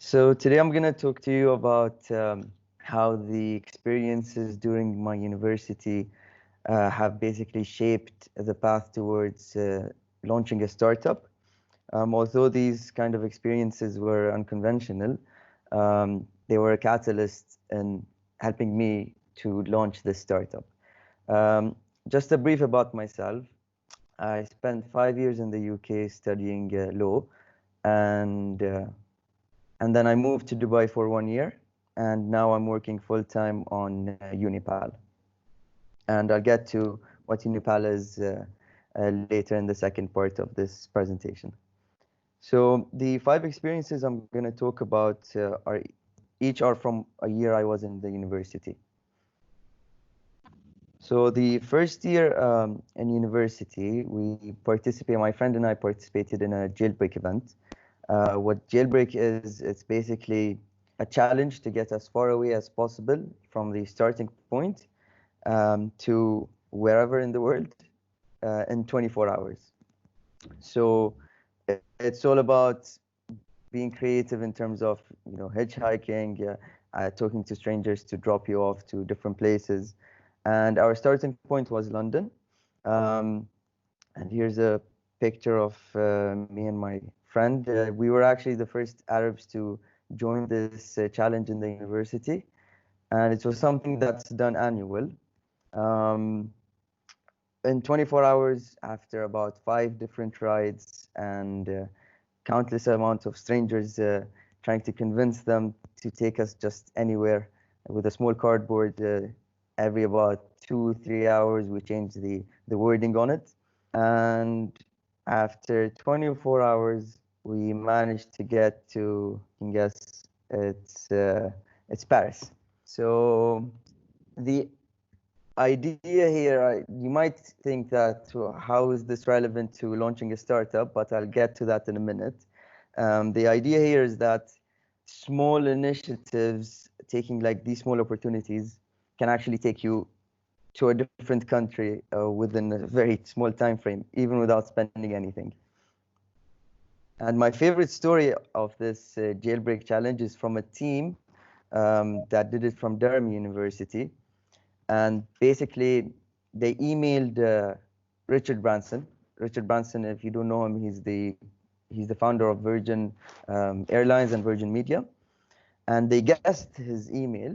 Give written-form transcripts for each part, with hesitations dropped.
So today I'm going to talk to you about how the experiences during my university have basically shaped the path towards launching a startup. Although these kind of experiences were unconventional, they were a catalyst in helping me to launch this startup. Um, just a brief about myself. I spent 5 years in the UK studying law, and uh, and then I moved to Dubai for 1 year, and now I'm working full-time on UniPal. And I'll get to what UniPal is later in the second part of this presentation. So the 5 experiences I'm going to talk about are from a year I was in the university. So the first year in university, my friend and I participated in a jailbreak event. What jailbreak is, it's basically a challenge to get as far away as possible from the starting point to wherever in the world in 24 hours. So it's all about being creative in terms of hitchhiking, talking to strangers to drop you off to different places. And our starting point was London. And here's a picture of me and my friend. We were actually the first Arabs to join this challenge in the university. And it was something that's done annual. Um, in 24 hours, after about 5 different rides and countless amounts of strangers trying to convince them to take us just anywhere with a small cardboard, every about 2-3 hours, we changed the wording on it. And after 24 hours, we managed to get to, I can guess, it's Paris. So the idea here, you might think that how is this relevant to launching a startup, but I'll get to that in a minute. The idea here is that small initiatives, taking like these small opportunities, can actually take you to a different country within a very small time frame, even without spending anything. And my favorite story of this jailbreak challenge is from a team that did it from Durham University. And basically, they emailed Richard Branson. Richard Branson, if you don't know him, he's the founder of Virgin Airlines and Virgin Media. And they guessed his email,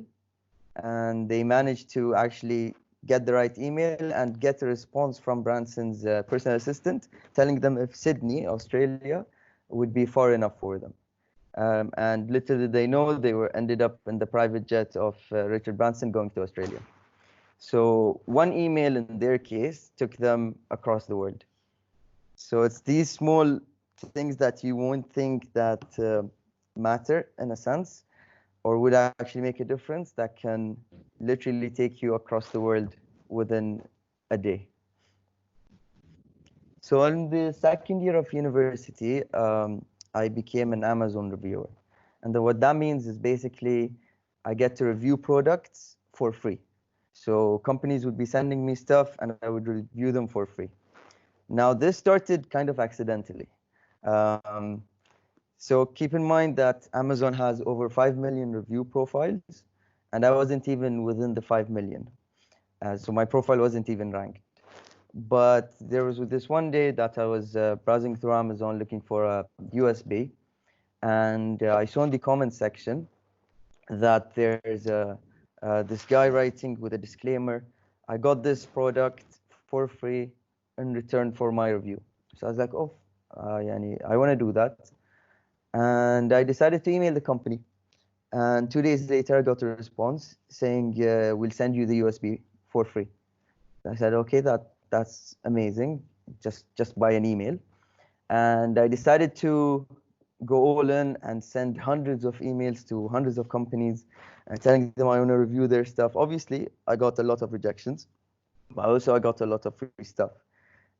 and they managed to actually get the right email and get a response from Branson's personal assistant telling them if Sydney, Australia, would be far enough for them. And little did they know, they ended up in the private jet of Richard Branson going to Australia. So one email in their case took them across the world. So it's these small things that you won't think that matter in a sense, or would actually make a difference, that can literally take you across the world within a day. So in the second year of university, I became an Amazon reviewer. And what that means is basically I get to review products for free. So companies would be sending me stuff and I would review them for free. Now this started kind of accidentally. So keep in mind that Amazon has over 5 million review profiles, and I wasn't even within the 5 million. So my profile wasn't even ranked. But there was this one day that I was browsing through Amazon looking for a USB, and I saw in the comment section that there's this guy writing with a disclaimer, I got this product for free in return for my review. So I was like, oh, I want to do that. And I decided to email the company. And 2 days later, I got a response saying, we'll send you the USB for free. I said, okay, that's amazing, just by an email. And I decided to go all in and send hundreds of emails to hundreds of companies and telling them I want to review their stuff. Obviously, I got a lot of rejections, but also I got a lot of free stuff.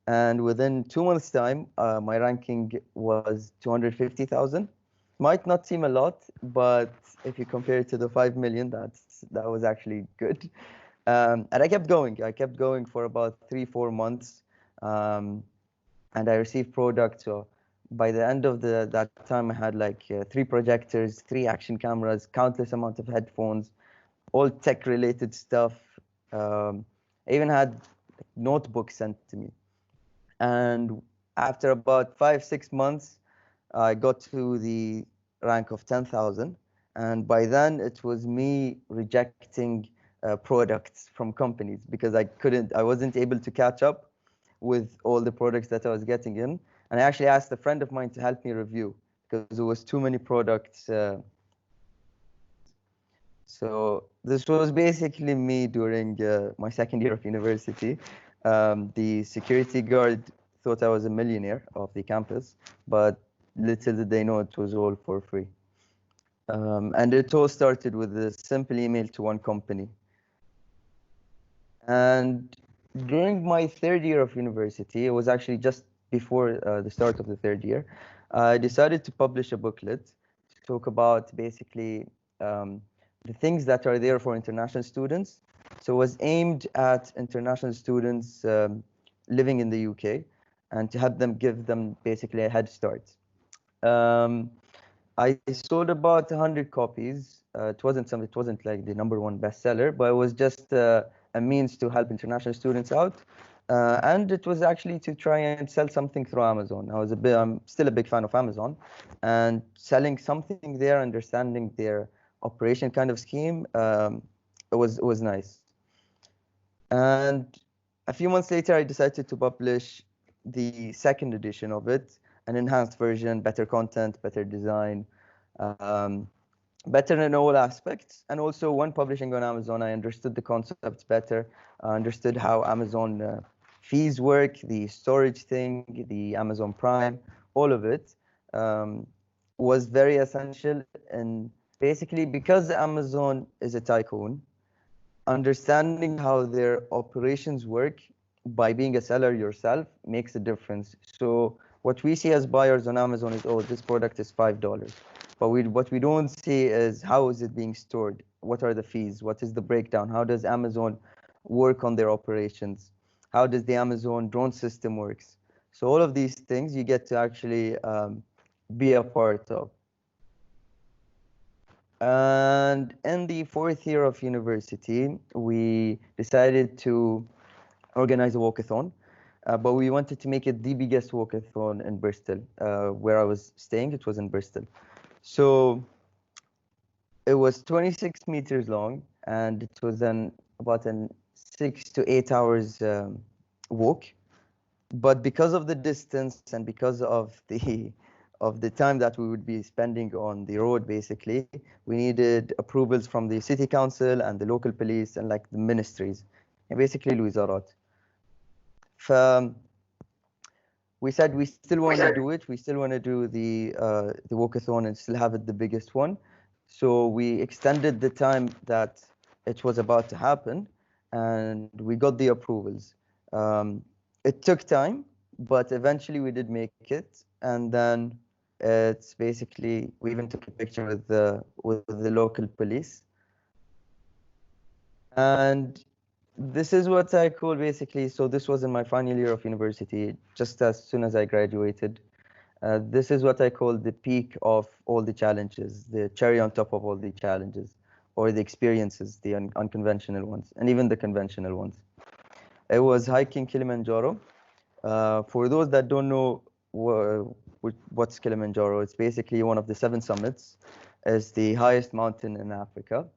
And within 2 months' time, my ranking was 250,000. Might not seem a lot, but if you compare it to the 5 million, that was actually good. And I kept going. I kept going for about 3-4 months, and I received products By the end of that time, I had like 3 projectors, 3 action cameras, countless amount of headphones, all tech-related stuff. I even had notebooks sent to me. And after about 5-6 months, I got to the rank of 10,000. And by then, it was me rejecting products from companies because I wasn't able to catch up with all the products that I was getting in. And I actually asked a friend of mine to help me review because there was too many products. So this was basically me during my second year of university. The security guard thought I was a millionaire of the campus, but little did they know it was all for free. And it all started with a simple email to one company. And during my third year of university, it was actually just before the start of the third year, I decided to publish a booklet to talk about basically the things that are there for international students. So it was aimed at international students living in the UK and to help them give them basically a head start. I sold about 100 copies. It wasn't like the #1 bestseller, but it was just a means to help international students out. And it was actually to try and sell something through Amazon. I'm still a big fan of Amazon, and selling something there, understanding their operation kind of scheme, it was nice. And a few months later, I decided to publish the second edition of it, an enhanced version, better content, better design, um, better in all aspects. And also, when publishing on Amazon, I understood the concepts better. I understood how Amazon fees work, the storage thing, the Amazon Prime, all of it was very essential. And basically, because Amazon is a tycoon, understanding how their operations work by being a seller yourself makes a difference. So what we see as buyers on Amazon is, oh, this product is $5. But what we don't see is how is it being stored? What are the fees? What is the breakdown? How does Amazon work on their operations? How does the Amazon drone system works? So all of these things you get to actually be a part of. And in the fourth year of university, we decided to organize a walkathon, but we wanted to make it the biggest walkathon in Bristol, where I was staying. It was in Bristol. So it was 26 meters long, and it was about an 6 to 8 hours walk. But because of the distance and because of the time that we would be spending on the road, basically, we needed approvals from the city council and the local police and like the ministries, and basically الوزارات. We said we still want to do it. We still want to do the walkathon and still have it the biggest one. So we extended the time that it was about to happen, and we got the approvals. It took time, but eventually we did make it. And then it's basically, we even took a picture with the local police. And this is what I call basically, so this was in my final year of university, just as soon as I graduated. This is what I call the peak of all the challenges, the cherry on top of all the challenges, or the experiences, the unconventional ones, and even the conventional ones. It was hiking Kilimanjaro. For those that don't know what's Kilimanjaro, it's basically one of the 7 summits. It's the highest mountain in Africa,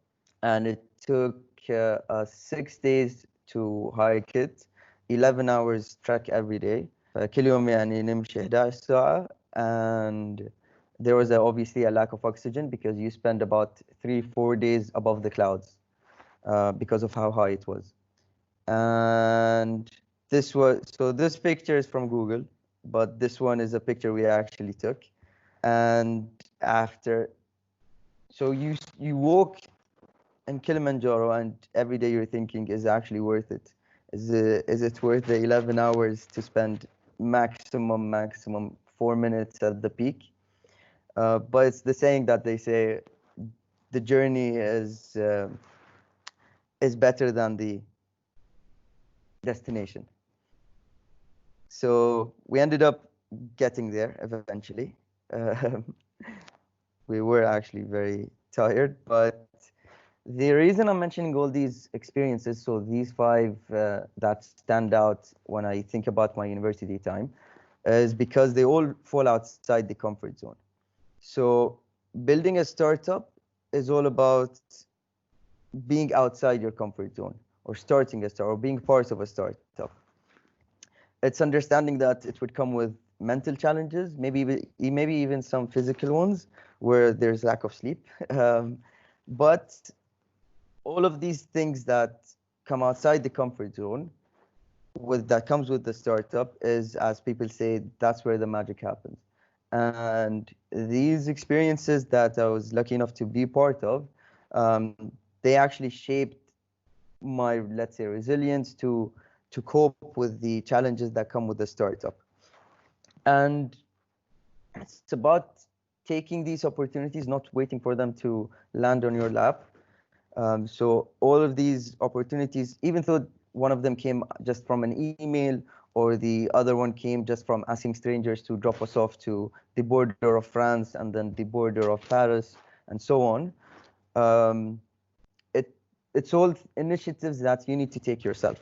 and it took 6 days to hike it, 11 hours trek every day. كل يوم يعني نمشي 11 ساعة, and there was obviously a lack of oxygen because you spend about 3-4 days above the clouds because of how high it was. And this picture is from Google, but this one is a picture we actually took. And so you walk in Kilimanjaro, and every day you're thinking, is it actually worth it? Is it worth the 11 hours to spend maximum 4 minutes at the peak? But it's the saying that they say the journey is better than the destination. So we ended up getting there eventually. Um, we were actually very tired, but the reason I'm mentioning all these experiences, so these five that stand out when I think about my university time, is because they all fall outside the comfort zone. So building a startup is all about being outside your comfort zone, or starting a startup, or being part of a startup. It's understanding that it would come with mental challenges, maybe even some physical ones where there's lack of sleep. But all of these things that come outside the comfort zone that comes with the startup is, as people say, that's where the magic happens. And these experiences that I was lucky enough to be part of, um, they actually shaped my, let's say, resilience to cope with the challenges that come with the startup. And it's about taking these opportunities, not waiting for them to land on your lap. So all of these opportunities, even though one of them came just from an email, or the other one came just from asking strangers to drop us off to the border of France and then the border of Paris and so on, um, it, it's all initiatives that you need to take yourself.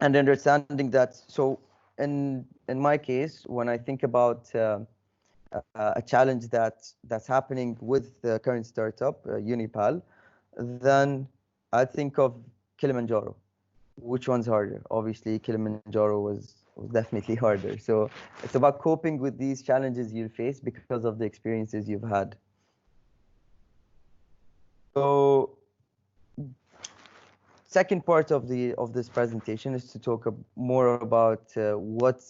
And understanding that, so in my case, when I think about a challenge that's happening with the current startup, UniPal, then I think of Kilimanjaro. Which one's harder? Obviously, Kilimanjaro was definitely harder. So it's about coping with these challenges you face because of the experiences you've had. So second part of this presentation is to talk more about what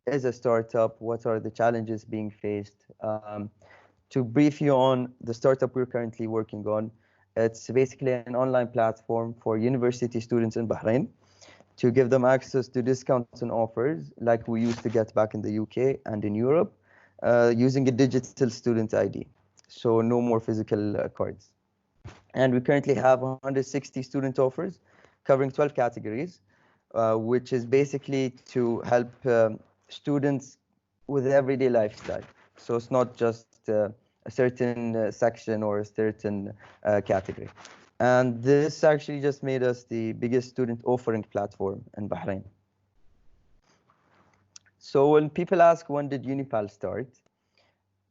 is a startup, what are the challenges being faced. To brief you on the startup we're currently working on, it's basically an online platform for university students in Bahrain to give them access to discounts and offers like we used to get back in the UK and in Europe, using a digital student ID. So no more physical cards. And we currently have 160 student offers covering 12 categories, which is basically to help students with everyday lifestyle. So it's not just a certain section or a certain category. And this actually just made us the biggest student offering platform in Bahrain. So when people ask, when did UniPal start?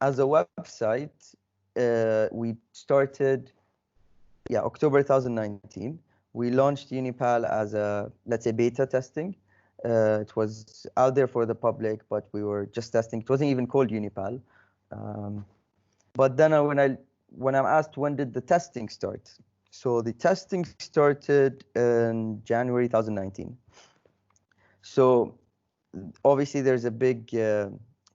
As a website, we started, October 2019. We launched UniPal as a, let's say, beta testing. It was out there for the public, but we were just testing. It wasn't even called UniPal. But then when I'm asked when did the testing start, so the testing started in January 2019. So obviously there's a big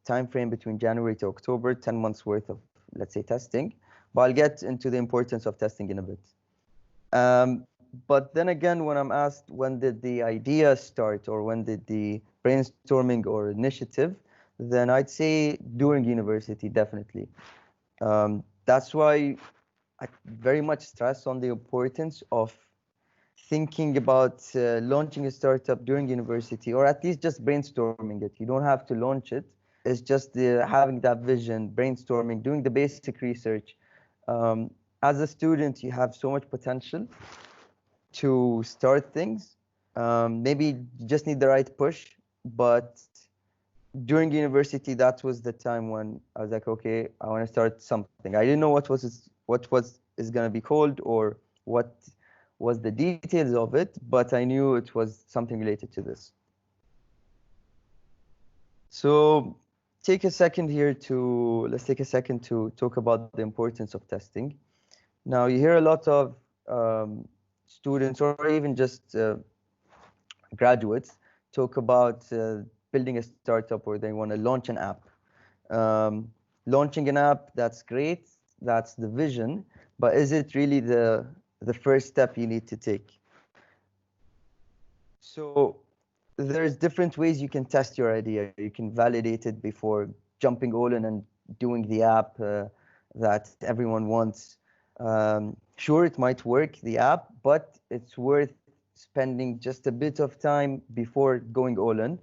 time frame between January to October, 10 months worth of, let's say, testing. But I'll get into the importance of testing in a bit. But then again, when I'm asked when did the idea start or when did the brainstorming or initiative, then I'd say during university, definitely. That's why I very much stress on the importance of thinking about launching a startup during university, or at least just brainstorming it. You don't have to launch it. It's just having that vision, brainstorming, doing the basic research. As a student, you have so much potential to start things. Maybe you just need the right push, but during university, that was the time when I was like, okay, I want to start something. I didn't know what is going to be called or what was the details of it, but I knew it was something related to this. So let's take a second to talk about the importance of testing. Now, you hear a lot of students or even just graduates talk about building a startup or they want to launch an app. Launching an app, that's great, that's the vision, but is it really the first step you need to take? So there's different ways you can test your idea. You can validate it before jumping all in and doing the app that everyone wants. Sure, it might work, the app, but it's worth spending just a bit of time before going all in.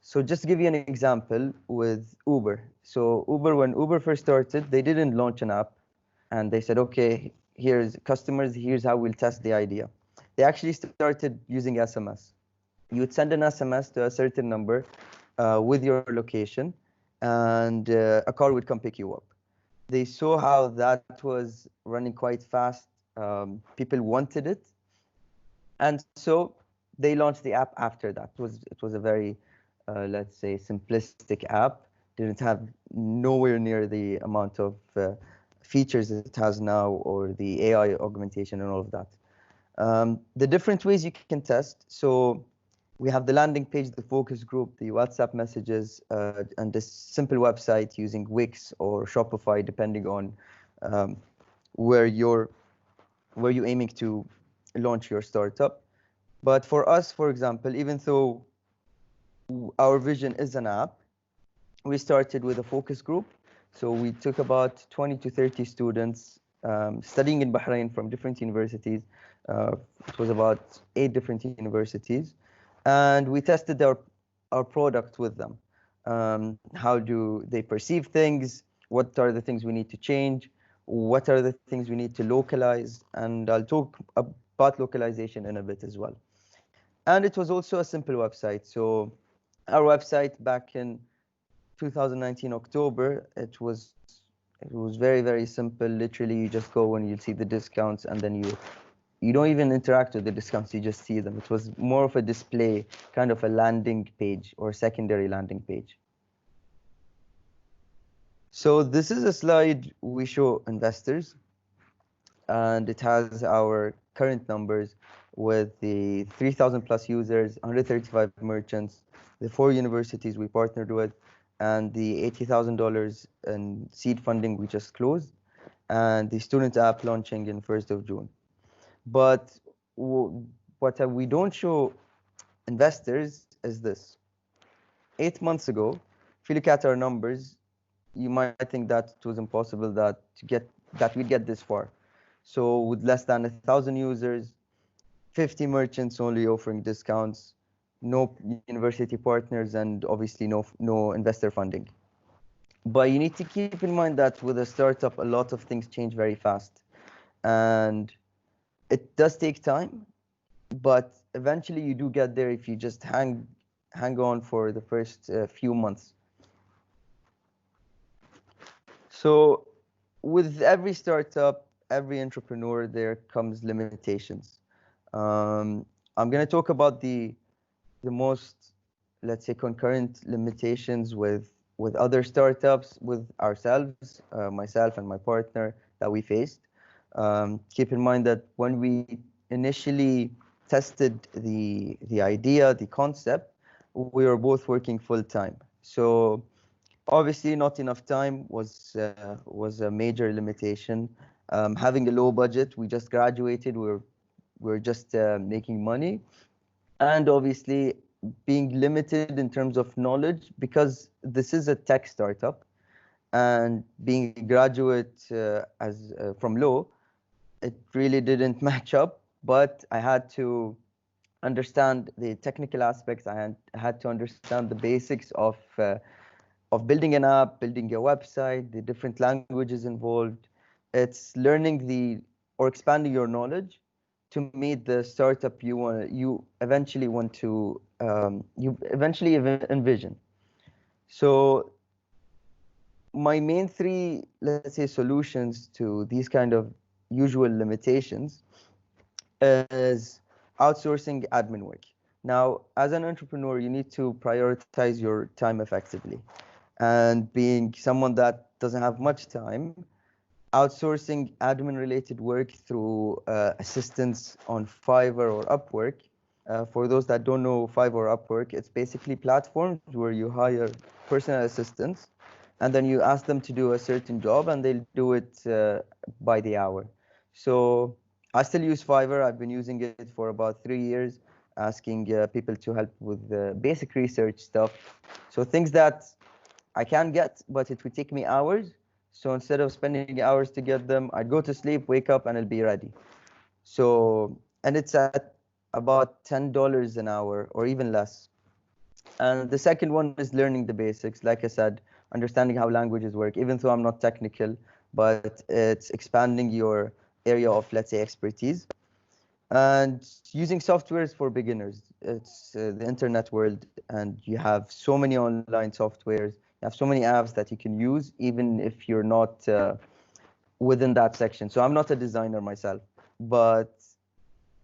So just to give you an example with Uber. So Uber, when Uber first started, they didn't launch an app, and they said, okay, here's customers, here's how we'll test the idea. They actually started using SMS. You would send an SMS to a certain number with your location, and a car would come pick you up. They saw how that was running quite fast. People wanted it, and so they launched the app after that. It was a very, let's say, simplistic app. Didn't have nowhere near the amount of features it has now, or the AI augmentation and all of that. The different ways you can test. So we have the landing page, the focus group, the WhatsApp messages, and this simple website using Wix or Shopify, depending on um, where you're aiming to launch your startup. But for us, for example, even though our vision is an app, we started with a focus group. So we took about 20 to 30 students studying in Bahrain from different universities. It was about 8 different universities. And we tested our product with them. How do they perceive things? What are the things we need to change? What are the things we need to localize? And I'll talk about localization in a bit as well. And it was also a simple website. So our website back in 2019 October, it was very, very simple. Literally, you just go and you see the discounts, and then you don't even interact with the discounts, you just see them. It was more of a display, kind of a landing page or secondary landing page. So this is a slide we show investors, and it has our current numbers with the 3,000 plus users, 135 merchants, the 4 universities we partnered with, and the $80,000 in seed funding we just closed, and the student app launching in 1st of June. But what we don't show investors is this. 8 months ago, if you look at our numbers, you might think that it was impossible that we'd get this far. So with less than 1,000 users, 50 merchants only offering discounts, no university partners, and obviously no investor funding. But you need to keep in mind that with a startup, a lot of things change very fast. And it does take time, but eventually you do get there if you just hang on for the first few months. So with every startup, every entrepreneur, there comes limitations. I'm going to talk about the most, let's say, concurrent limitations with other startups, with ourselves, myself and my partner, that we faced. Keep in mind that when we initially tested the idea, the concept, we were both working full time. So obviously, not enough time was a major limitation. Having a low budget, we just graduated. We're just making money, and obviously being limited in terms of knowledge, because this is a tech startup, and being a graduate from law, it really didn't match up. But I had to understand the technical aspects. I had to understand the basics of building an app, building a website, the different languages involved. It's learning or expanding your knowledge to meet the startup you eventually envision. So my main 3, let's say, solutions to these kind of usual limitations is outsourcing admin work. Now, as an entrepreneur, you need to prioritize your time effectively. And being someone that doesn't have much time, outsourcing admin-related work through assistants on Fiverr or Upwork. For those that don't know Fiverr or Upwork, it's basically platforms where you hire personal assistants, and then you ask them to do a certain job, and they'll do it by the hour. So I still use Fiverr. I've been using it for about 3 years, asking people to help with basic research stuff. So things that I can get, but it would take me hours. So instead of spending hours to get them, I'd go to sleep, wake up, and it'll be ready. So, and it's at about $10 an hour or even less. And the second one is learning the basics. Like I said, understanding how languages work, even though I'm not technical, but it's expanding your area of, let's say, expertise. And using softwares for beginners. It's the internet world, and you have so many online softwares. You have so many apps that you can use, even if you're not within that section. So I'm not a designer myself, but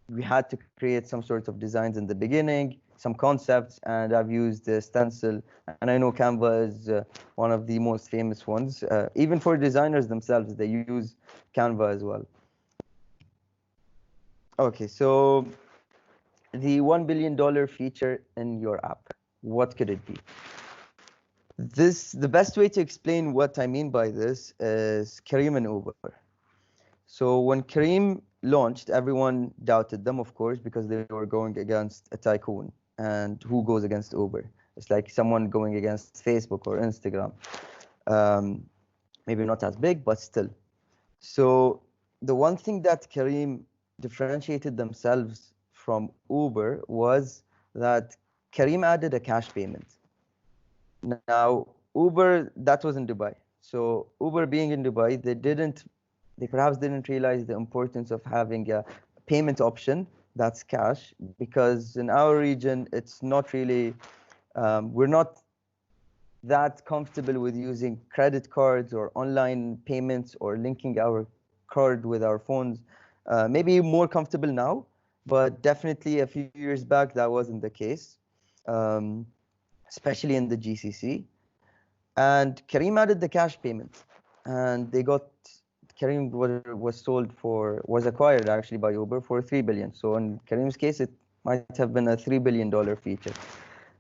we had to create some sort of designs in the beginning, some concepts, and I've used Stencil, and I know Canva is one of the most famous ones. Even for designers themselves, they use Canva as well. Okay, so the $1 billion feature in your app, what could it be? The best way to explain what I mean by this is Kareem and Uber. So when Kareem launched, everyone doubted them, of course, because they were going against a tycoon. And who goes against Uber? It's like someone going against Facebook or Instagram. Maybe not as big, but still. So the one thing that Kareem differentiated themselves from Uber was that Kareem added a cash payment. Now, Uber, that was in Dubai. So Uber being in Dubai, they perhaps didn't realize the importance of having a payment option that's cash, because in our region, it's not really, we're not that comfortable with using credit cards or online payments or linking our card with our phones. Maybe more comfortable now, but definitely a few years back, that wasn't the case, um, especially in the GCC. And Kareem added the cash payment, and Kareem was acquired actually by Uber for $3 billion. So in Kareem's case, it might have been a $3 billion feature.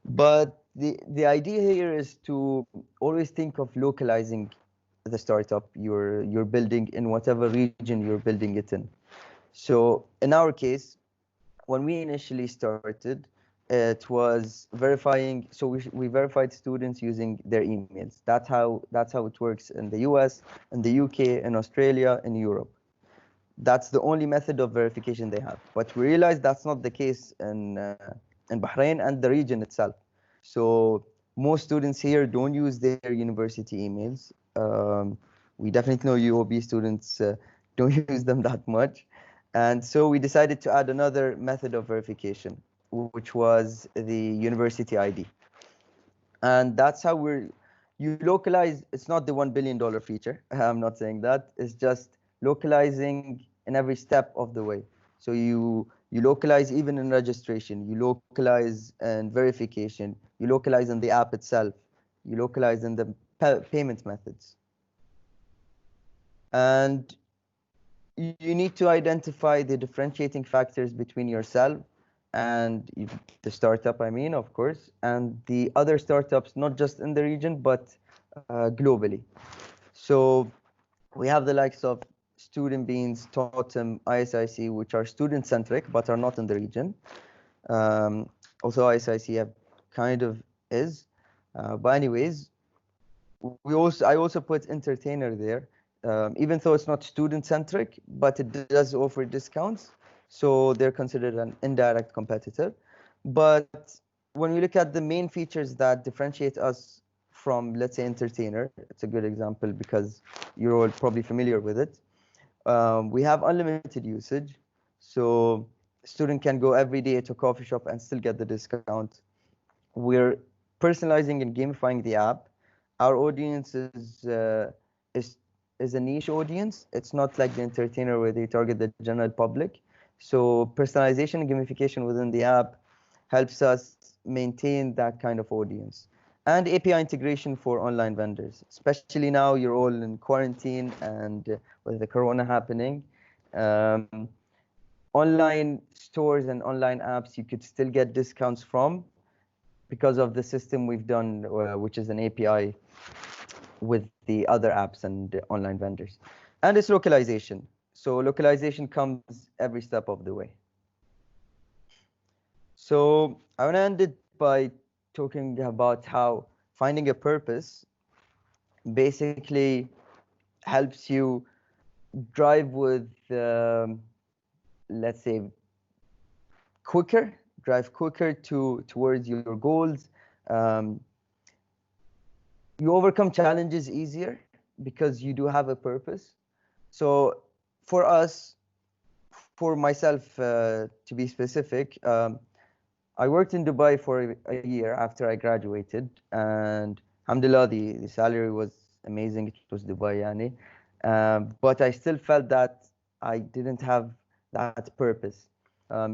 But the idea here is to always think of localizing the startup you're building in whatever region you're building it in. So in our case, when we initially started, it was verifying. So we verified students using their emails. That's how it works in the US, in the UK, in Australia, in Europe. That's the only method of verification they have. But we realized that's not the case in Bahrain and the region itself. So most students here don't use their university emails. We definitely know UOB students don't use them that much. And so we decided to add another method of verification, which was the university ID. And that's how you localize. It's not the $1 billion feature. I'm not saying that. It's just localizing in every step of the way. So you localize even in registration, you localize in verification, you localize in the app itself, you localize in the payment methods. And you need to identify the differentiating factors between yourself and the startup, I mean, of course, and the other startups, not just in the region, but globally. So we have the likes of Student Beans, Totem, ISIC, which are student-centric, but are not in the region. Also, ISIC kind of is. But anyways, I also put Entertainer there, even though it's not student-centric, but it does offer discounts. So they're considered an indirect competitor. But when we look at the main features that differentiate us from, let's say, Entertainer, it's a good example because you're all probably familiar with it. We have unlimited usage. So a student can go every day to a coffee shop and still get the discount. We're personalizing and gamifying the app. Our audience is a niche audience. It's not like the Entertainer where they target the general public. So personalization and gamification within the app helps us maintain that kind of audience. And API integration for online vendors, especially now you're all in quarantine and with the corona happening. Online stores and online apps you could still get discounts from because of the system we've done, which is an API with the other apps and online vendors. And it's localization. So localization comes every step of the way. So I want to end it by talking about how finding a purpose basically helps you drive with, let's say, drive quicker towards your goals, Um, you overcome challenges easier because you do have a purpose. So for us, for myself, to be specific, I worked in Dubai for a year after I graduated, and alhamdulillah, the salary was amazing. It was Dubai, yani. But I still felt that I didn't have that purpose.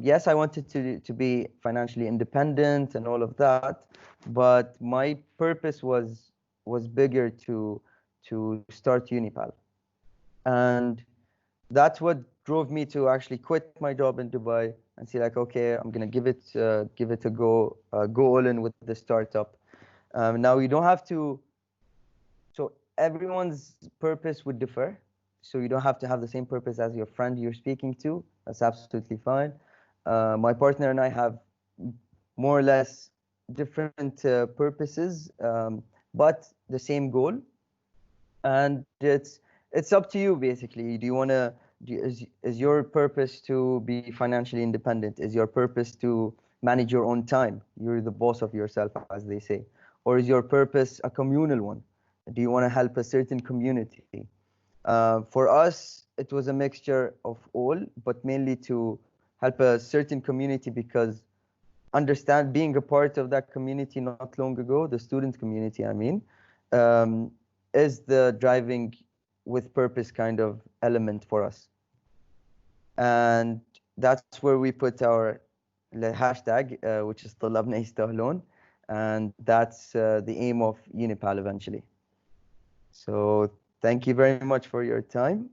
Yes, I wanted to be financially independent and all of that, but my purpose was bigger to start UniPal, and that's what drove me to actually quit my job in Dubai and say like, okay, I'm gonna give it a go, go all in with the startup. Now you don't have to. So everyone's purpose would differ. So you don't have to have the same purpose as your friend you're speaking to. That's absolutely fine. My partner and I have more or less different purposes, but the same goal. And it's up to you basically. Do you want to is your purpose to be financially independent? Is your purpose to manage your own time? You're the boss of yourself, as they say. Or is your purpose a communal one? Do you want to help a certain community? For us, it was a mixture of all, but mainly to help a certain community, because understand being a part of that community not long ago, the student community, I mean, um, is the driving with purpose kind of element for us. And that's where we put our hashtag, which is طلابنا يستاهلون, and that's the aim of UniPal eventually. So thank you very much for your time.